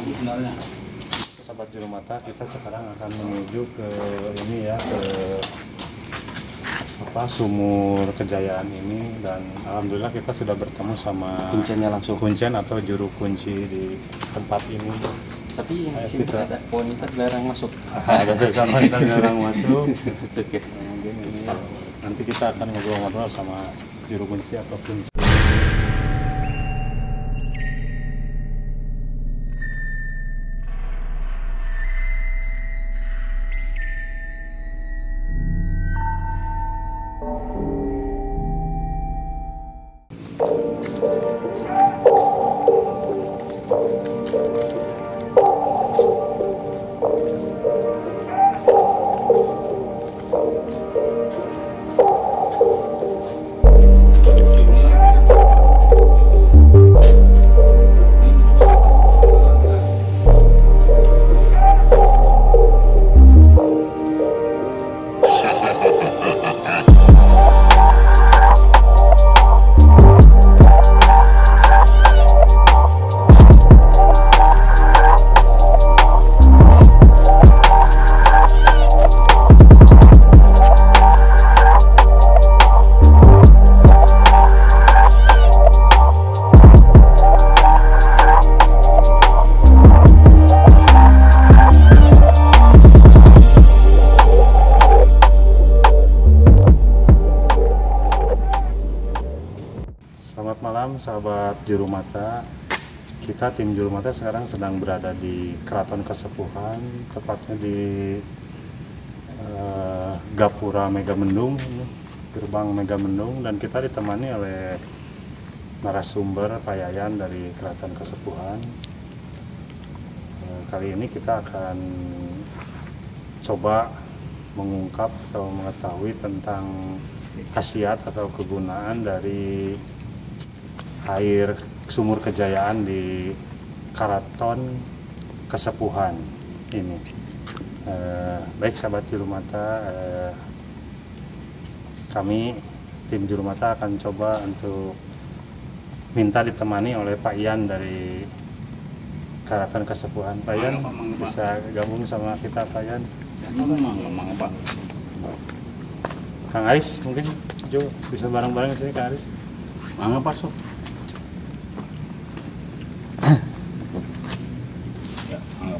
sebenarnya. Sahabat Juru Mata, kita sekarang akan menuju ke ini ya, ke Sumur Kejayaan ini, dan alhamdulillah kita sudah bertemu sama kuncinya langsung, kuncen atau juru kunci di tempat ini. Tapi yang di sini ada wanita dilarang masuk. Ada sama kita dilarang masuk. Mungkin ini nanti kita akan ngobrol-ngobrol sama juru kunci atau kunci. Selamat malam sahabat Juru Mata. Kita tim Juru Mata sekarang sedang berada di Keraton Kesepuhan, tepatnya di Gapura Megamendung, gerbang Megamendung, dan kita ditemani oleh narasumber Pak Yayan dari Keraton Kesepuhan. Kali ini kita akan coba mengungkap atau mengetahui tentang khasiat atau kegunaan dari air Sumur Kejayaan di Keraton Kesepuhan ini. Baik sahabat Juru Mata, kami tim Juru Mata akan coba untuk minta ditemani oleh Pak Yan dari Keraton Kesepuhan. Pak Yan bisa gabung sama kita, Pak Yan? Pak. Kang Aris mungkin Jo bisa bareng-bareng sini, Kang Aris. Mangga Pak, Sob.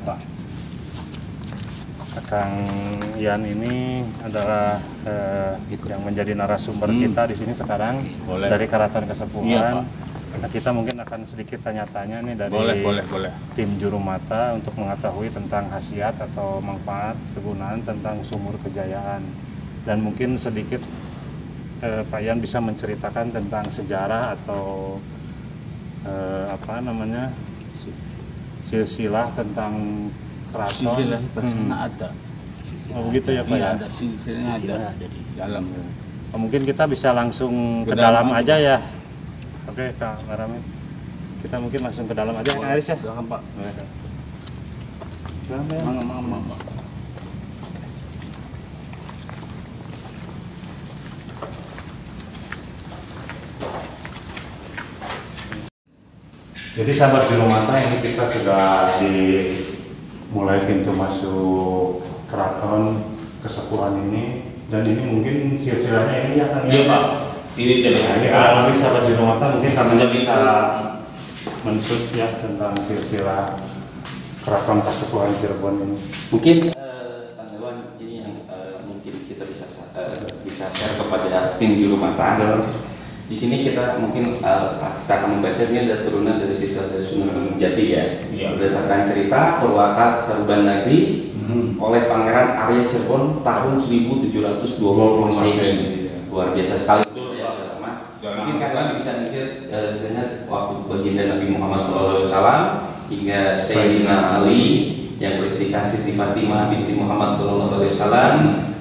Pak. Kang Yan ini adalah yang menjadi narasumber kita di sini sekarang. Boleh. Dari Keraton Kesepuhan. Iya, Pak. Nah, kita mungkin akan sedikit tanya-tanya nih dari Boleh. tim Juru Mata untuk mengetahui tentang khasiat atau manfaat kegunaan tentang Sumur Kejayaan, dan mungkin sedikit Pak Yan bisa menceritakan tentang sejarah atau silsilah tentang keraton. Silsilah ada. Oh begitu ya Pak Iya, ya? ada silsilahnya ada di dalam. Mungkin kita bisa langsung ke dalam aja ya. Oke Kak Marami, kita mungkin langsung ke dalam aja. Kak Aris ya? Silakan Pak. Mangga Pak. Jadi sahabat Juru Mata, ini kita sudah di mulai pintu masuk Keraton Kesepuhan ini, dan ini mungkin silsilahnya ini akan. Iya Pak. Ini jadi. Nah, ini kalau lebih sahabat Juru Mata mungkin kami bisa mensut ya tentang silsilah Keraton Kesepuhan Cirebon ini. Mungkin tanggapan ini yang mungkin kita bisa share kepada tim Juru Mata. Di sini kita mungkin kita akan membaca, ini ada turunan dari silsilah dari Sunan Jati ya. Iya. Berdasarkan cerita Purwaka Karuban Nagri oleh Pangeran Arya Cirebon tahun 1720 Masehi. Luar biasa sekali. Mungkin kalian bisa mikir sebenarnya waktu baginda Nabi Muhammad SAW hingga Sayyidina Ali yang beristikan Siti Fatimah binti Muhammad SAW,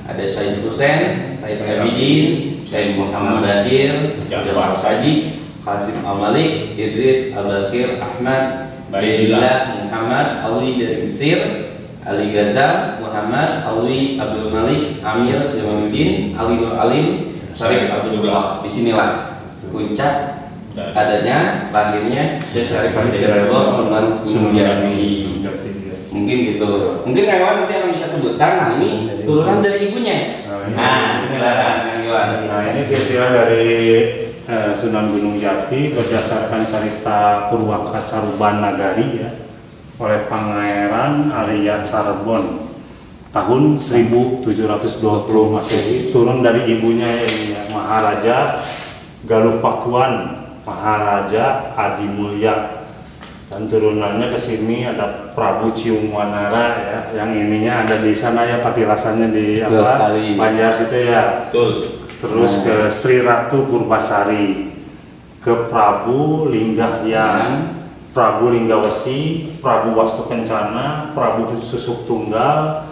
ada Syed Hussein, Syed Abidin, Syed Muhammad Dahir, Jafar Sadiq, Qasim Al-Malik, Idris Al-Bakir, Ahmad, Baidillah, Muhammad, Auli dari Mesir, Ali Gaza, Muhammad, Auli Abdul Malik, Amir Jamaluddin, Ali Nur Alim, Syarif Abdullah. Disinilah puncak adanya lahirnya Syekh Syarif Hidayatullah Sunan Gunung Jati. Mungkin gitu. Mungkin Kang Iwan nanti akan bisa sebutkan. Nah, ini turunan dari ibunya. Nah, silakan Kang Iwan. Nah, ini silsilah dari Sunan Gunung Jati berdasarkan cerita Purwaka Caruban Nagari ya, oleh Pangeran Arya Carbon tahun 1720 Masehi, turun dari ibunya ini ya, Maharaja Galupakuan Maharaja Adi Mulya, dan turunannya ke sini ada Prabu Ciungwanara ya, yang ininya ada di sana ya, patilasannya di Banjar situ ya. Betul. Terus ke Sri Ratu Purbasari, ke Prabu Linggahyang, Prabu Linggawesi, Prabu Wastu Kencana, Prabu Susuk Tunggal,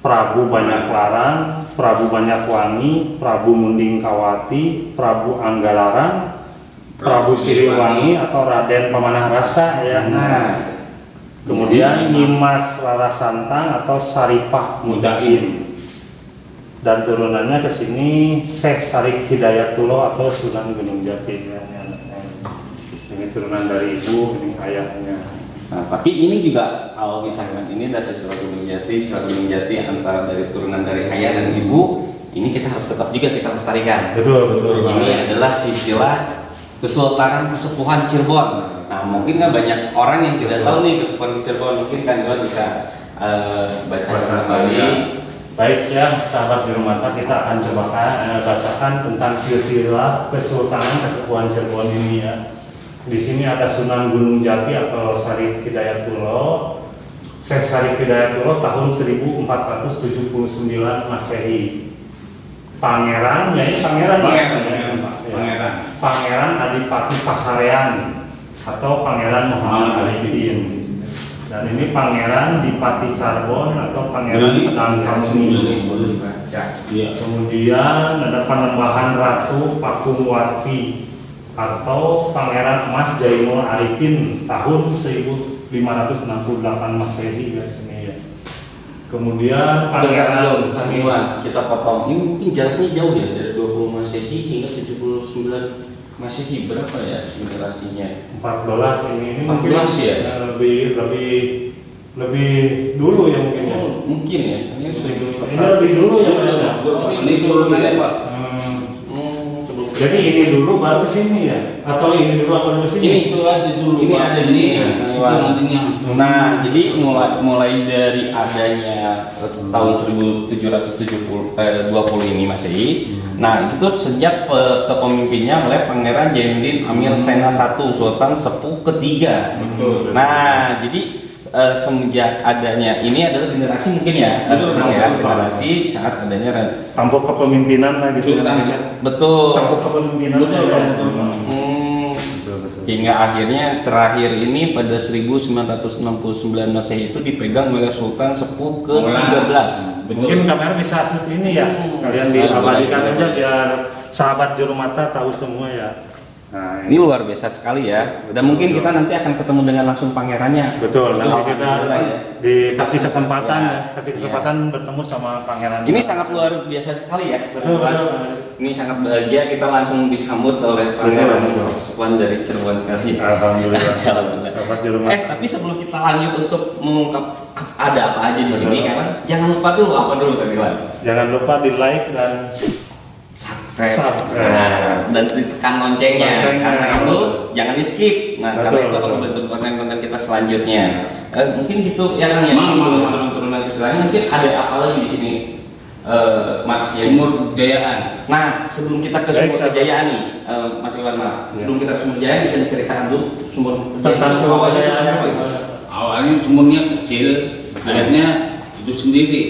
Prabu Banyaklarang, Prabu Banyakwangi, Prabu Munding Kawati, Prabu Anggalarang, Prabu Siliwangi atau Raden Pamanah Rasa ya. Kemudian Nyimas Larasantang atau Saripah Mudain. Dan turunannya ke sini Syekh Syarif Hidayatullah atau Sunan Gunung Jati ya. Ini turunan dari ibu, ini ayahnya. Nah, tapi ini juga kalau misalkan ini dari Sunan Gunung Jati antara dari turunan dari ayah dan ibu, ini kita harus tetap juga kita lestarikan. Betul. Ini adalah silsilah Kesultanan Kesepuhan Cirebon. Nah, mungkin kan banyak orang yang tidak tahu nih Kesepuhan Cirebon, mungkin kan Iwan bisa baca kembali. Baik ya, sahabat Jurumata, kita akan coba bacakan tentang silsilah Kesultanan Kesepuhan Cirebon ini ya. Di sini ada Sunan Gunung Jati atau Syarif Hidayatullah, Syekh Syarif Hidayatullah tahun 1479 Masehi. Pangeran, ya ini Pangeran Adipati Pasarean atau Pangeran Muhammad Arifin. Dan ini Pangeran Dipati Carbon atau Pangeran Sedang Kauni. Kemudian ada Panembahan Ratu Pakungwati atau Pangeran Mas Jainul Arifin tahun 1568 Masehi ya sini ya. Kemudian Pangeran Iwan, kita potong. Ini mungkin jaraknya jauh ya dari 20 Masehi hingga 79 Masehi, berapa ya generasinya? 14 ini 14 mungkin ya? lebih dulu ya mungkin ya. Mungkin ya. Ini lebih dulu ya Ini turunannya Pak. Jadi ini dulu baru sini ya? Atau ini dulu apa dulu sini? Ini itu aja dulu. Ini ada di sini. Itu nantinya. Nah, jadi mulai dari adanya tahun 1720 ini Masehi. Nah, itu sejak kepemimpinnya oleh Pangeran Jainuddin Amir Sena I, Sultan Sepuh ketiga. Betul. Nah, jadi semenjak adanya ini adalah generasi mungkin ya, generasi saat adanya tampuk kepemimpinan lah gitu. Betul. Tampuk kepemimpinan. Betul. Hingga akhirnya terakhir ini pada 1969 Masehi itu dipegang oleh Sultan Sepuh ke-13. Mungkin kamera bisa shoot ini ya, sekalian diabadikan aja biar sahabat Jurumata tahu semua ya. Nah, ini luar biasa sekali ya. Dan mungkin kita nanti akan ketemu dengan langsung pangerannya. Betul. Nanti kita dikasih kesempatan, ya. kasih kesempatan bertemu sama pangeran. Ini sangat luar biasa sekali ya. Betul. Ini sangat bahagia kita langsung disambut oleh pangeran Kesepuhan dari Cirebon sekali. Alhamdulillah. Sahabat Jurumata. Tapi sebelum kita lanjut untuk mengungkap ada apa aja di sini kan, jangan lupa dulu apa dulu teman-teman. Jangan lupa di like dan subscribe dan tekan loncengnya. Karena itu jangan di skip. Nah, karena itu akan membantu konten-konten kita selanjutnya. Mungkin gitu ya kan ya. Turun-turunan setelahnya mungkin ada apa lagi di sini, Mas? Sumur Kejayaan. Nah, sebelum kita ke Sumur Kejayaan nih, Mas Iwan, sebelum kita ke Sumur Kejayaan bisa diceritakan dulu Sumur tentang Sumur Kejayaan apa itu? Awalnya sumurnya kecil, akhirnya itu sendiri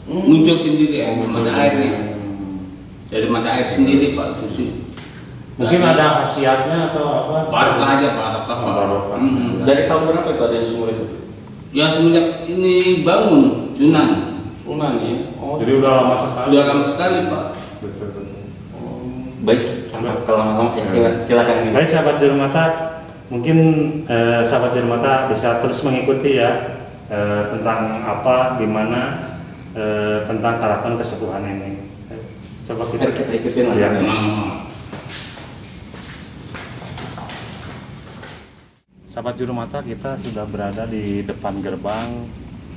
muncul sendiri mata airnya. Dari mata air sendiri Pak Susi. Mungkin ada khasiatnya atau apa? Barokah aja, barokah. Dari tahun berapa itu ada sumur itu? Ya semenjak ini bangun Sunan ya. Oh, jadi udah lama sekali. Udah lama sekali Pak. Betul. Baik, kalau lama ya silakan. Baik sahabat Jurumata, mungkin sahabat Jurumata bisa terus mengikuti ya tentang apa, gimana tentang keraton kesepuhan ini. Coba kita ikutin lah. Ya. Sahabat Juru Mata, kita sudah berada di depan gerbang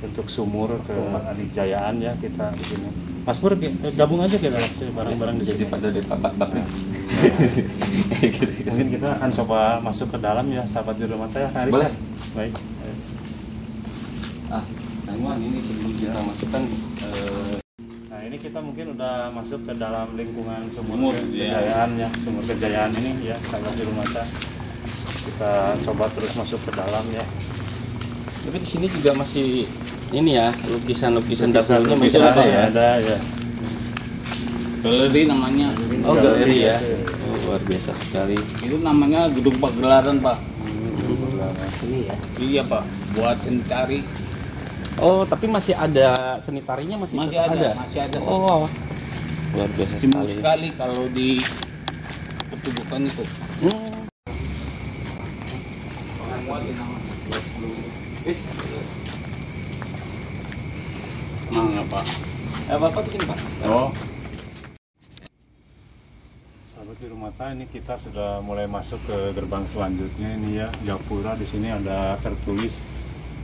untuk sumur ke Adijayaan ya, kita di sini. Mas Pur, gabung aja kita bareng-bareng di sini. Pada di Bapak. Mungkin kita akan coba masuk ke dalam ya, sahabat Juru Mata ya. Haris, Boleh. Baik. Ini sebelum kita masukkan Nah, ini kita mungkin udah masuk ke dalam lingkungan sumur Sumur, kejayaan ya, sumur kejayaan ini ya, sahabat Juru Mata. Kita coba terus masuk ke dalam ya. tapi di sini juga masih ini ya, lukisan dahulunya masih ada ya. Ada ya. Galeri namanya. Oh, galeri ya. Oh, luar biasa sekali. Itu namanya gedung pagelaran, Pak. Ini ya. Iya, Pak. Buat mencari. Oh, tapi masih ada seni tarinya masih tetap Masih ada. Pak. Oh, luar biasa Simpel sekali. sekali kalau di pertunjukan itu. Mana, Pak? Bapak di sini, Pak. Oh, Sahabat Juru Mata, ini kita sudah mulai masuk ke gerbang selanjutnya ini ya, Gapura. Di sini ada tertulis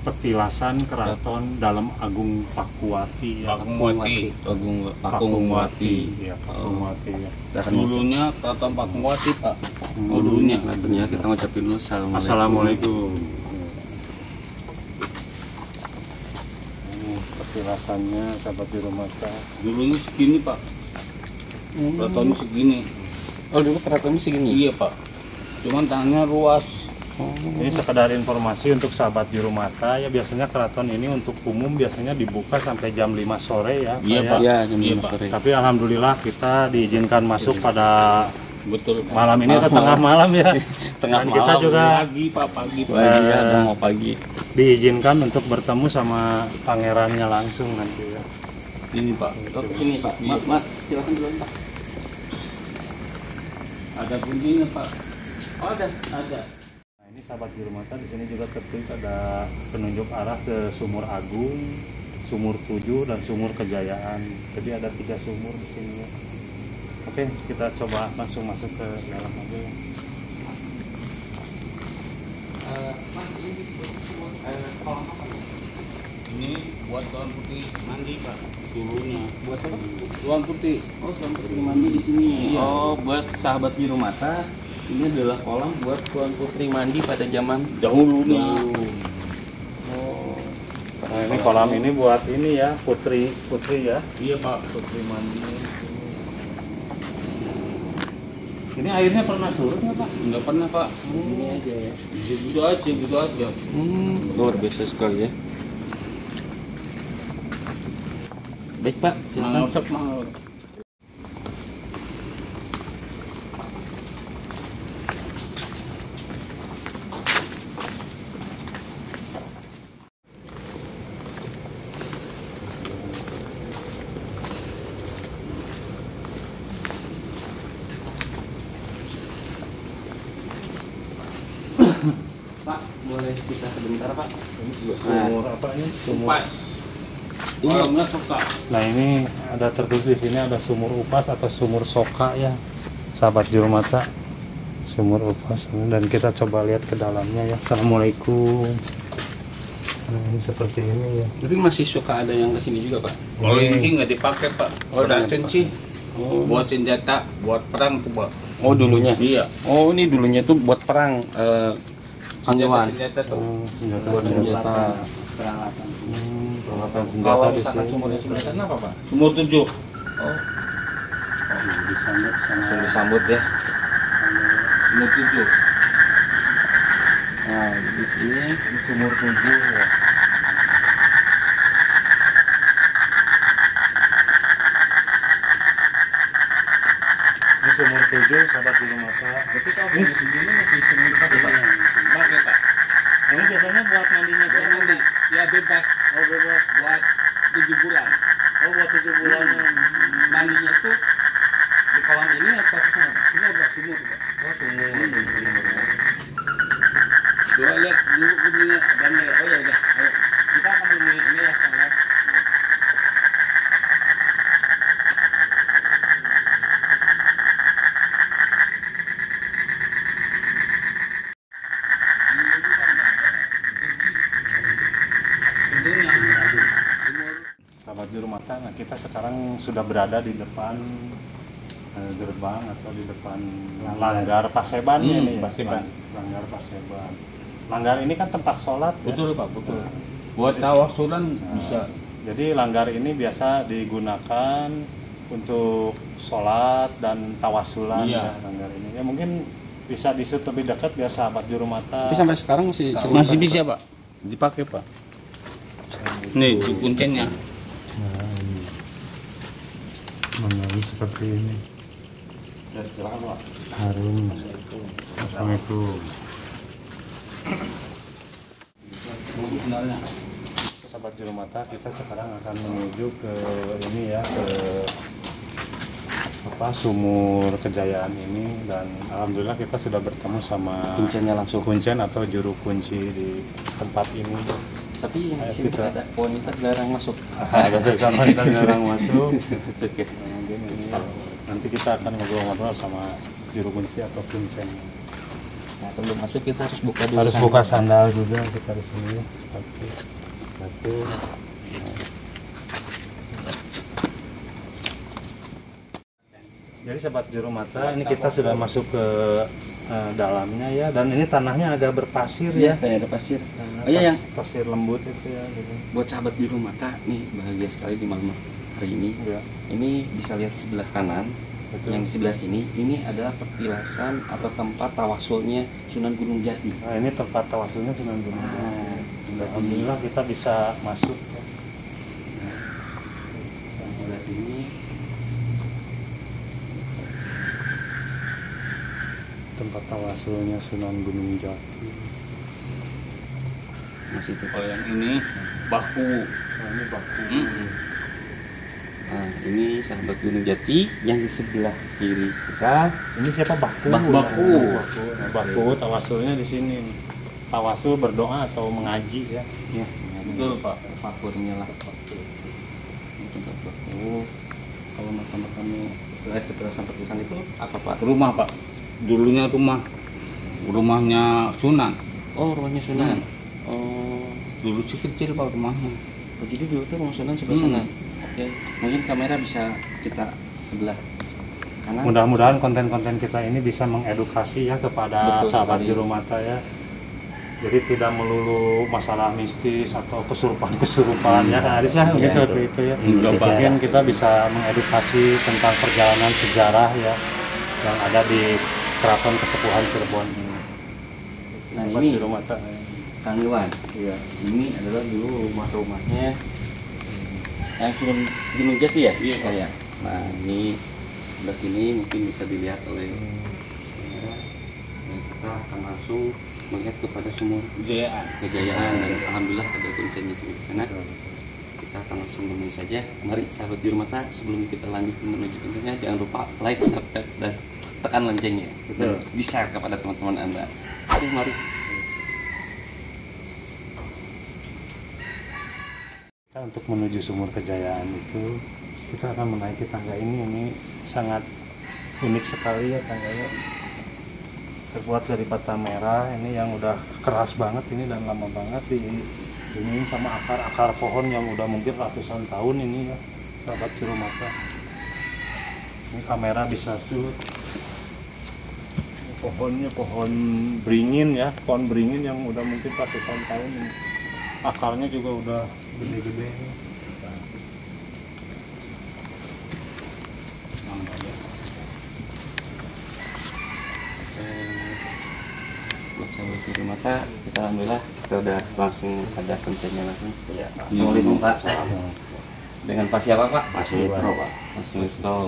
petilasan keraton dalam Agung Pakuwati ya. Pakungwati. Ya, Pakuwati ya. Dulunya keraton Pakungwati, Pak. Dulunya. Tentunya kita ngucapin dulu Assalamualaikum. Ini petilasannya, sahabat Juru Mata. Dulunya segini, Pak. Keratonnya segini. Oh, dulu keratonnya segini. Iya, Pak. Cuman tanahnya luas. Ini sekedar informasi untuk sahabat Juru Mata ya, biasanya keraton ini untuk umum biasanya dibuka sampai jam 5 sore ya. Iya, Pak, Pak. Iya, jam Iya, 5 Pak. sore. Tapi alhamdulillah kita diizinkan masuk pada Betul. malam ini atau tengah malam ya. Tengah Dan kita malam, juga Pagi, Pak. Pagi, Pak. Pagi ya, udah mau pagi. diizinkan untuk bertemu sama pangerannya langsung nanti ya. Ini, Pak. Oh, kesini, Pak. Mas, silakan duluan, Pak. Ada kuncinya, Pak. Oh, ada. Nah, ini sahabat Juru Mata, di sini juga tertulis ada penunjuk arah ke Sumur Agung, Sumur 7 dan Sumur Kejayaan. Jadi ada 3 sumur di sini ya. Oke, kita coba langsung masuk ke dalam aja ya. Mas, ini kolam apa nih? Ini buat tuan putih mandi, Pak. Dulunya. Buat apa? Tuan putih. Oh, tuan putri mandi di sini. Iya. Oh, buat sahabat Juru Mata, ini adalah kolam buat tuan putri mandi pada zaman Dahulunya. Oh. Nah, ini kolam ini buat ini ya, putri ya. Iya, Pak. Putih mandi. Ini airnya pernah surut nggak Pak? Enggak pernah, Pak. Ini aja ya. Gitu aja. Luar biasa sekali ya. Baik, Pak, silakan. Masak mahal. Pak, boleh kita sebentar, Pak? Sumur apa ini? Sumur. Pas. Orangnya suka. Nah, ini ada tertulis di sini ada sumur upas atau sumur soka ya, sahabat Juru Mata. Sumur upas, dan kita coba lihat ke dalamnya ya. Assalamualaikum. Nah, ini seperti ini ya. Tapi masih suka ada yang kesini juga, Pak? Kalau ini nggak dipakai, Pak. Oh, Udah nggak cincin. Buat senjata, buat perang tuh, Pak. Oh, dulunya. Iya. Oh, ini dulunya tuh buat perang. Panggilan. Senjata tuh. Senjata Buat senjata. peralatan. Peralatan senjata Kalau di misalkan sini. sumurnya sebelah sana apa, Pak? Sumur 7. Oh, Disambut langsung sama disambut ya. Sumur 7. Nah, di sini ini sumur 7 ya. Ini sumur 7 sahabat Juru Mata. Ini Ini masih sumur 7, Pak. Pakai, Pak. ini biasanya buat mandinya Buat siapa? mandi. Ya bebas. Oh, bebas. Buat 7 bulan. Oh, buat 7 bulan. mandinya itu di kolam ini atau di sana? Sumur, Pak. Sumur, Pak. Oh, sumur. Coba lihat dulu kuncinya. Dan Oh ya udah. Ayo. Kita akan menemui ini ya, Kang, ya. sahabat juru mata. Nah, kita sekarang sudah berada di depan gerbang atau di depan Langgar Paseban ini. Paseban. Langgar Paseban. Langgar ini kan tempat sholat. Betul ya? Pak, betul. Buat tawasulan bisa. Jadi langgar ini biasa digunakan untuk sholat dan tawasulan. Iya. Ya, langgar ini. Ya mungkin bisa disut lebih dekat biar sahabat juru mata. Tapi sampai sekarang Masih bisa Pak, dipakai Pak. Nih di kuncinya. Menyanyi seperti ini. Harum. Assalamualaikum. Sahabat juru mata, kita sekarang akan menuju ke ini ya, ke Sumur Kejayaan ini, dan alhamdulillah kita sudah bertemu sama kuncinya langsung. kuncen atau juru kunci di tempat ini. Tapi yang di sini ada wanita dilarang masuk. Ada sama kita jarang masuk. Oke. Mungkin ini nanti kita akan ngobrol-ngobrol sama juru kunci atau kuncen. Nah, sebelum masuk kita harus buka dulu. Harus buka sandal juga kita di sini. Satu. Jadi sahabat juru mata, ini kita sudah masuk ke dalamnya ya, dan ini tanahnya agak berpasir ya. Kayak ada pasir. Oh iya yang pasir lembut itu ya. Gitu. buat sahabat juru mata nih bahagia sekali di malam hari ini. Ya. Ini bisa lihat sebelah kanan. Betul. Yang di sebelah sini ini adalah petilasan atau tempat tawasulnya Sunan Gunung Jati. Nah, ini tempat tawasulnya Sunan Gunung Jati. Alhamdulillah kita bisa masuk. Yang sebelah sini Tempat tawasulnya Sunan Gunung Jati. masih itu. Kalau yang ini baku. Nah, ini baku. Nah, ini sahabat Gunung Jati yang di sebelah kiri kita. Ini siapa Baku? Baku. Nah, Baku tawasulnya di sini. Tawasul berdoa atau mengaji ya. Ya, Betul Pak. pakurnya lah. Ini tempat Baku. Kalau makam-makamnya petilasan itu apa Pak? Rumah Pak. Dulunya rumahnya Sunan. Oh, rumahnya Sunan. Oh, Dulu sih kecil Pak rumahnya. jadi dulu tuh rumah Sunan sebelah sana. Oke, mungkin kamera bisa kita sebelah kanan. Mudah-mudahan konten-konten kita ini bisa mengedukasi ya kepada Betul sahabat sekali. juru mata ya. Jadi tidak melulu masalah mistis atau kesurupan ya Kak Aris ya, mungkin Ya, seperti itu ya. Enggak, Pak. Mungkin kita bisa mengedukasi tentang perjalanan sejarah ya yang ada di Keraton Kesepuhan Cirebon ini. Nah, Sahabat ini juru mata. Kang Iwan. Iya. Ini adalah dulu rumahnya yang Sunan Gunung Jati ya? Iya, Pak. Ya. Nah, ini sebelah sini mungkin bisa dilihat oleh kamera. Dan kita akan langsung melihat kepada Sumur Kejayaan. Kejayaan, dan alhamdulillah ada kuncinya juga di sana. Kita akan langsung menemui saja. Mari sahabat juru mata, sebelum kita lanjut menuju kontennya, jangan lupa like, subscribe, dan tekan loncengnya. Dan Betul. di-share kepada teman-teman Anda. Ayo mari. Untuk menuju Sumur Kejayaan itu kita akan menaiki tangga ini sangat unik sekali ya tangganya, terbuat dari bata merah ini yang udah keras banget ini dan lama banget ini sama akar pohon yang udah mungkin ratusan tahun ini ya sahabat juru mata. Ini kamera bisa shoot. Pohonnya pohon beringin ya, pohon beringin yang udah mungkin ratusan tahun ini. Akarnya juga udah gede-gede. Buat sahabat juru mata, kita alhamdulillah kita udah langsung ada kontennya langsung. Iya. Assalamualaikum Pak. Dengan Pak siapa Pak? Pak Sulitro, Pak. Pak Sulitro.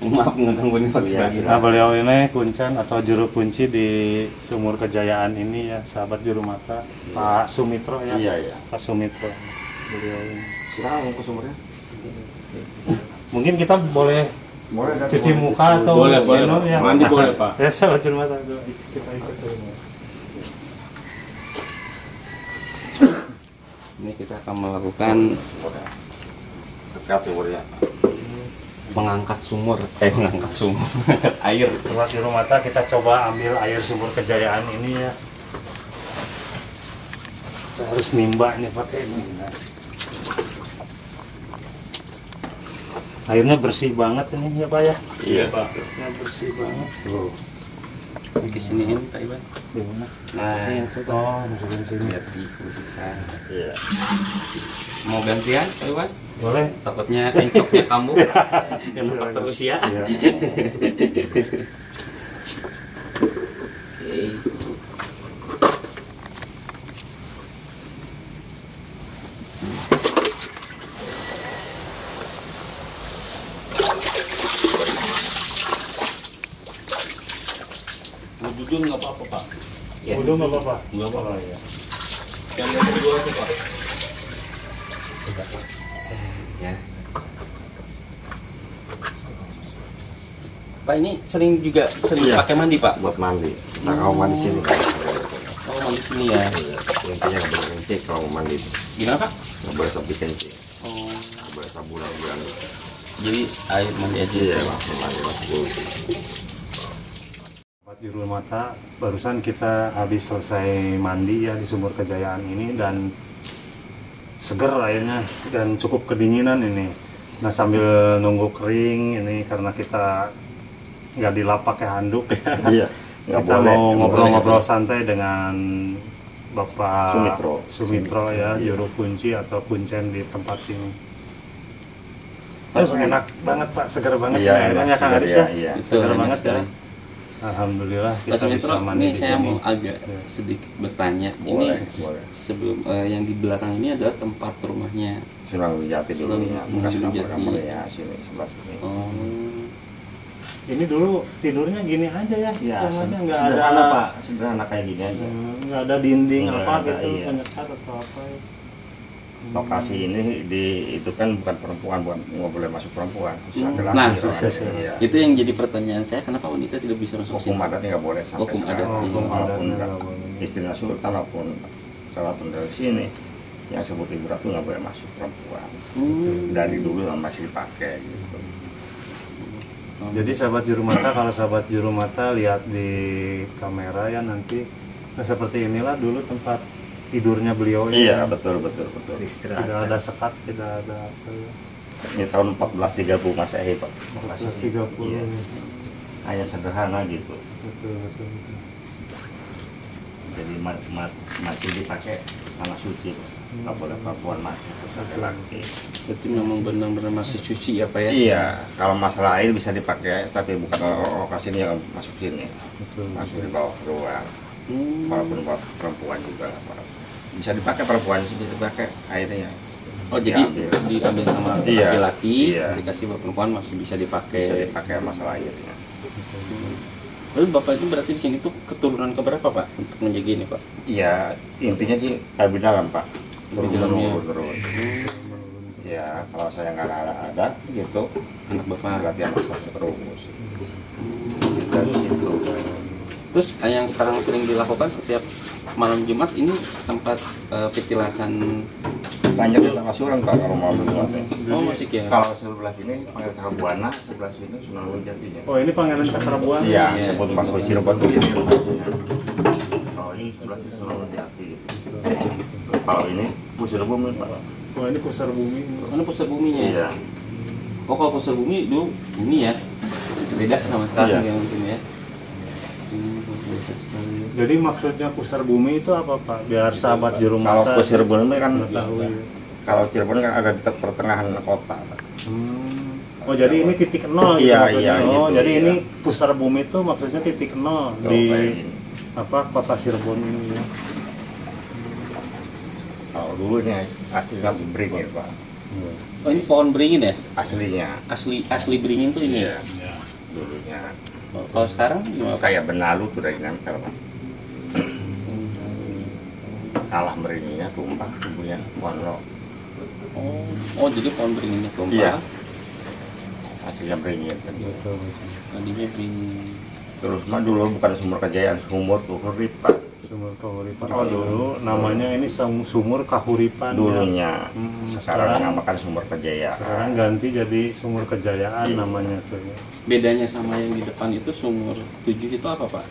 Maaf mengganggu nih Pak. Nah, beliau ini kuncen atau juru kunci di Sumur Kejayaan ini ya, sahabat juru mata. Pak Sumitro ya. Iya, iya. Pak Sumitro. Beliau ini. Kita mau ke sumurnya. Mungkin kita boleh Boleh cuci muka atau Boleh, minum Pak. ya. Mandi boleh, Pak. Ya, sahabat juru mata kita ikut dulu. Ini kita akan melakukan dekat sumurnya. mengangkat sumur, air. Sahabat juru mata, kita coba ambil air Sumur Kejayaan ini ya. Kita harus nimba nih pakai ini. Airnya bersih banget ini ya Pak ya. Iya. Pak, airnya bersih banget. Tuh. Kesiniin Pak Iwan. Di mana? Nah, Oh, di sini. lihat di kuburan. Iya. Mau gantian Pak Iwan? Boleh. Takutnya encoknya kamu karena faktor usia. Iya. Oke. Jujur nggak apa-apa Pak. Ya. Udah nggak apa-apa. Nggak apa-apa. Ya. Yang nomor 2 aja Pak. Ya. Pak ini sering Iya. pakai mandi Pak? Buat mandi. Nah, kalau mandi sini kan. Oh mandi sini ya. Intinya nggak boleh kencing kalau mandi. Gimana Pak? Nggak boleh sampai kencing. Oh, Nggak boleh sabulan-bulan. jadi air mandi aja. Iya, langsung mandi langsung. Sobat Juru Mata, barusan kita habis selesai mandi ya di Sumur Kejayaan ini dan seger airnya dan cukup kedinginan ini. Nah sambil nunggu kering ini karena kita nggak dilap pakai handuk ya. Iya. Nggak Kita boleh. mau Nggak ngobrol-ngobrol boleh. santai dengan Bapak Sumitro ya, juru kunci atau kuncen di tempat ini. Terus enak banget Pak, segar banget Iya, airnya enak, Kang Aris segar, ya. iya. Segar Betul, banget enak sekali. ya. Alhamdulillah Pak kita Sumitro, bisa mandi ini di saya sini. mau agak Ya. sedikit bertanya. Boleh, Ini boleh. sebelum yang di belakang ini adalah tempat rumahnya. Sunan Wijati dulu ya. Sunan Bekas Wijati. kamar-kamarnya sini sebelah sini. Oh, Ini dulu tidurnya gini aja ya, Ya, namanya nggak sederhana ada Pak, sederhana kayak gini aja. nggak ada dinding Nggak apa ada, gitu, iya. penyekat atau apa ya. Lokasi ini itu kan bukan perempuan, nggak boleh masuk perempuan, khusus laki-laki. Nah, Iya. itu yang jadi pertanyaan saya, kenapa wanita tidak bisa masuk Hukum sini? adatnya nggak boleh sampai Hukum sekarang. adat, iya. Hukum Walaupun adatnya nggak nggak boleh. istrinya sultan maupun keraton dari sini yang sebut ibu ratu nggak boleh masuk perempuan. Dari dulu masih dipakai gitu. Jadi sahabat juru mata, kalau sahabat juru mata lihat di kamera ya nanti, nah seperti inilah dulu tempat tidurnya beliau. Iya, betul. Tidak ada sekat, tidak ada apa ya. Ini tahun 1430 Masehi Pak. 1430. Iya. Hanya sederhana gitu. Betul. Jadi masih dipakai tanah suci, nggak boleh perempuan masuk, laki-laki. Berarti memang benar-benar masih suci ya Pak ya? Iya, kalau masalah air bisa dipakai, tapi bukan lokasi ini yang masuk sini, Betul. masuk di bawah keluar. Hmm. Walaupun buat perempuan juga bisa dipakai, perempuan bisa dipakai airnya. Oh jadi Diambil. diambil sama Iya, laki-laki, iya. dikasih buat perempuan masih bisa dipakai. Bisa dipakai masalah airnya. Lalu Bapak itu berarti di sini tuh keturunan keberapa Pak untuk menjaga ini Pak? Iya, intinya sih abdi dalam Pak. Abdi dalamnya. Terus. Ya, kalau saya nggak ada gitu, Anak Bapak. berarti anak saya terus. Terus yang sekarang sering dilakukan setiap malam Jumat ini tempat petilasan. Banyak kita kasuran Pak kalau mau Jumat. Oh musik ya? Kalau sebelah sini Pangeran Cakrabuana, sebelah sini Sunan Wijatinya. Oh ini Pangeran Cakrabuana. Iya, Iya. sebut Mas Cirebon tuh ini lokasinya. Kalau ini sebelah sini Sunan Wijati. Kalau ini Pusir Bumi Pak. Oh ini pusar bumi. Mana pusat buminya? Iya. Oh kalau pusat bumi dulu ini ya beda sama sekarang Iya. ya mungkin ya. Beda sekali. Jadi maksudnya pusar bumi itu apa Pak? Biar sahabat juru Kalau mata Pusir Bumi kan mengetahui. kalau Cirebon kan ada di pertengahan kota Pak. Oh jadi ini titik nol gitu Iya, maksudnya. iya, Oh gitu, jadi iya. ini pusar bumi itu maksudnya titik nol Tuh, di kayak gini. apa kota Cirebon ini ya. Kalau dulu ini aslinya beringin Pak. Oh ini pohon beringin ya? Aslinya. Asli beringin tuh ini ya? Dulunya. Oh, kalau sekarang gimana Pak? Kayak benalu tuh dari nempel Pak. Salah beringinnya tumpah tubuhnya warna. Oh jadi pohon beringinnya tumpah. Iya. Aslinya beringin kan. Tadinya beringin. Terus kan dulu bukan sumur kejayaan, sumur Kahuripan Pak. Sumur Kahuripan. Oh dulu namanya ini Sumur Kahuripan. Ya. Dulunya. Hmm, Sekarang dinamakan sumur kejayaan. Sekarang ganti jadi Sumur Kejayaan namanya tuh. Ya. Bedanya sama yang di depan itu sumur 7 itu apa Pak?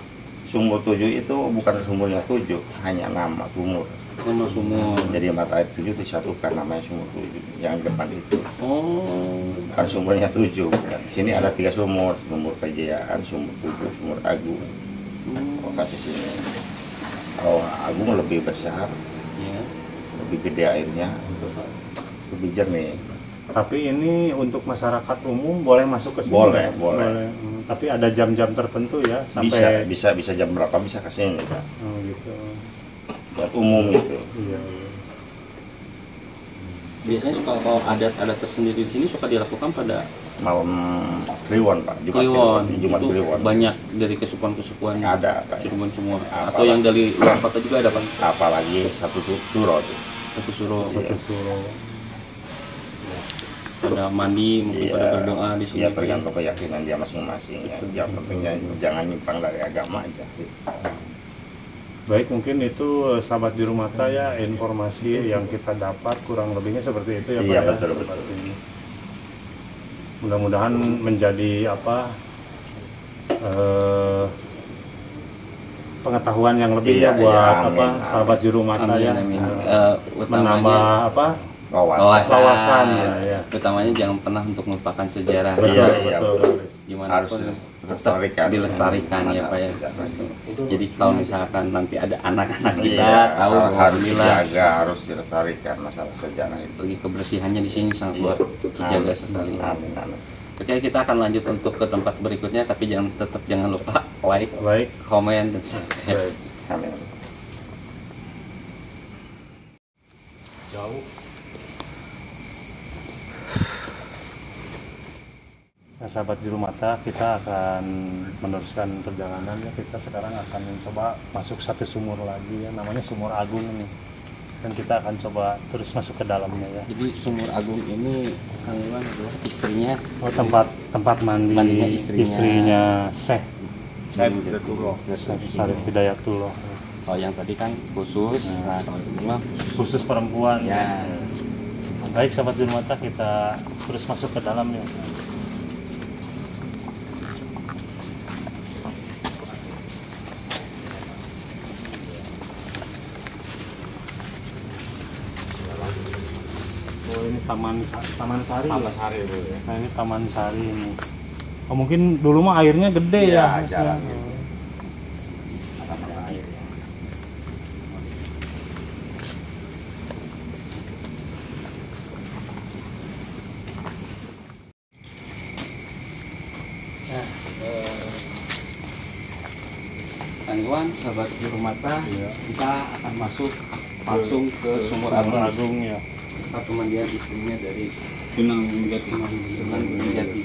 Sumur 7 itu bukan sumurnya 7, hanya nama sumur. Nama sumur. Jadi mata air 7 disatukan namanya sumur 7 yang depan itu. Oh. Kan sumurnya 7. Di sini ada 3 sumur, sumur Kejayaan, sumur 7, sumur Agung. Lokasi sini. Kalau Agung lebih besar, Ya. lebih gede airnya, lebih jernih. Tapi ini untuk masyarakat umum boleh masuk ke sini? Boleh, ya? boleh. Tapi ada jam-jam tertentu ya sampai Bisa jam berapa bisa ke sini, Pak. Oh, gitu. Buat umum itu. Iya. Biasanya suka kalau adat-adat tersendiri di sini suka dilakukan pada Malam Kliwon, Pak. Kliwon. Jumat Itu Kliwon. banyak dari kesukuan-kesukuan Ada, Pak. Cirebon semua. Apa, Atau yang dari luar kota juga ada, Pak. Apalagi satu suro tuh. Satu suruh Satu suruh. pada mandi, mungkin Iya. pada berdoa di sini. Ya tergantung keyakinan dia masing-masing. Ya. Yang pentingnya jangan nyimpang dari agama aja. Baik, mungkin itu sahabat juru mata ya informasi yang kita dapat kurang lebihnya seperti itu ya Pak. Iya, ya. betul. Seperti ini. Mudah-mudahan menjadi pengetahuan yang lebih Iya, ya buat iya, amin, sahabat juru mata Amin, ya. amin. Menambah Wawasan. ya. Utamanya jangan pernah untuk melupakan sejarah. Betul, Iya, betul. Gimana Harus pun dilestarikan. dilestarikan ya Pak ya. Masalah sejarah. Jadi kalau misalkan nanti ada anak-anak kita Iya, tahu bahwa harus alhamdulillah dijaga, harus dilestarikan masalah sejarah itu. bagi kebersihannya di sini sangat Iya. luar terjaga sekali. Amin, amin. Oke, kita akan lanjut untuk ke tempat berikutnya, tapi jangan lupa like, Baik. komen, dan subscribe. Baik. Amin. Jauh. Nah, sahabat juru mata, kita akan meneruskan perjalanan ya. Kita sekarang akan mencoba masuk satu sumur lagi ya, namanya Sumur Agung nih. Dan kita akan coba terus masuk ke dalamnya ya. Jadi Sumur Agung ini Kang Iwan adalah istrinya. Oh, tempat mandi Mandinya istrinya Syekh Syekh Syarif Hidayatullah. Kalau yang tadi kan khusus, nah kalau ini mah Khusus perempuan ya. Baik sahabat juru mata, kita terus masuk ke dalam ya. Oh, ini Taman Sari. Taman Sari itu ya. Nah, ini Taman Sari ini. Oh, mungkin dulu mah airnya gede Iya, ya. jalan Mas, ya. gitu. Ada air. Kang Iwan, sahabat juru mata, Iya. kita akan masuk langsung ke Sumur Sumur Agung. Agung ya. Tempat pemandian istrinya dari Tunang Jati. Sunan Gunung Jati.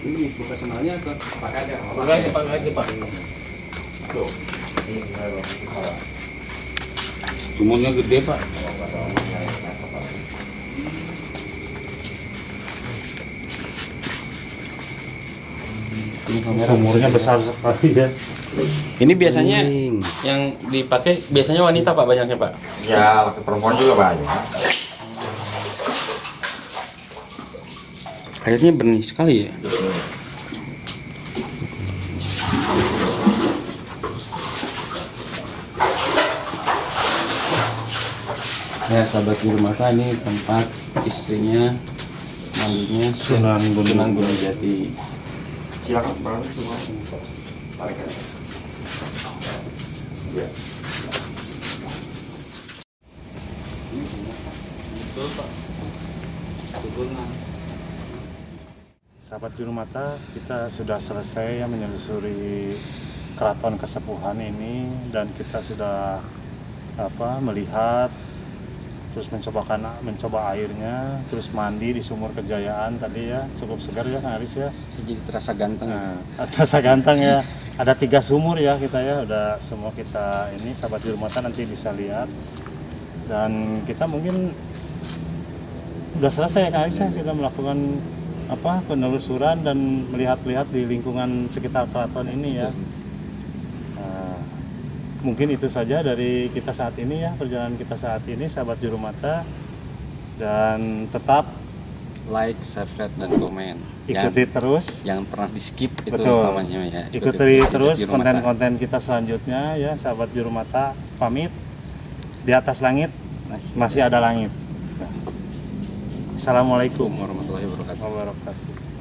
Ini buka sebenarnya ke Pakai aja Pak. Tuh. Sumurnya gede Pak. Sumurnya besar sekali ya. Ini biasanya yang dipakai biasanya wanita Pak, banyaknya Pak. Ya, laki perempuan juga banyak. Airnya bening sekali ya. Ya sahabat juru mata, ini tempat istrinya mandinya Sunan Gunung Jati. Silakan, Bang. Tarik aja. Ya. Sahabat juru mata, kita sudah selesai ya menyusuri keraton kesepuhan ini, dan kita sudah melihat, terus mencoba airnya, terus mandi di Sumur Kejayaan tadi ya, cukup segar ya Kang Aris ya. Jadi terasa ganteng. Nah, terasa ganteng ya. Ada 3 sumur ya kita ya, udah semua kita ini sahabat juru mata nanti bisa lihat. Dan kita mungkin udah selesai ya Kang Aris ya, kita melakukan penelusuran dan melihat-lihat di lingkungan sekitar keraton ini ya. Nah, mungkin itu saja dari kita saat ini ya, perjalanan kita saat ini sahabat juru mata, dan tetap Like, subscribe, dan komen. ikuti terus, Jangan pernah di skip itu betul, namanya ya. ikuti terus Juru Mata. konten-konten kita selanjutnya ya sahabat juru mata. Pamit, Di atas langit masih ada langit. Assalamualaikum warahmatullahi wabarakatuh. wabarakatuh.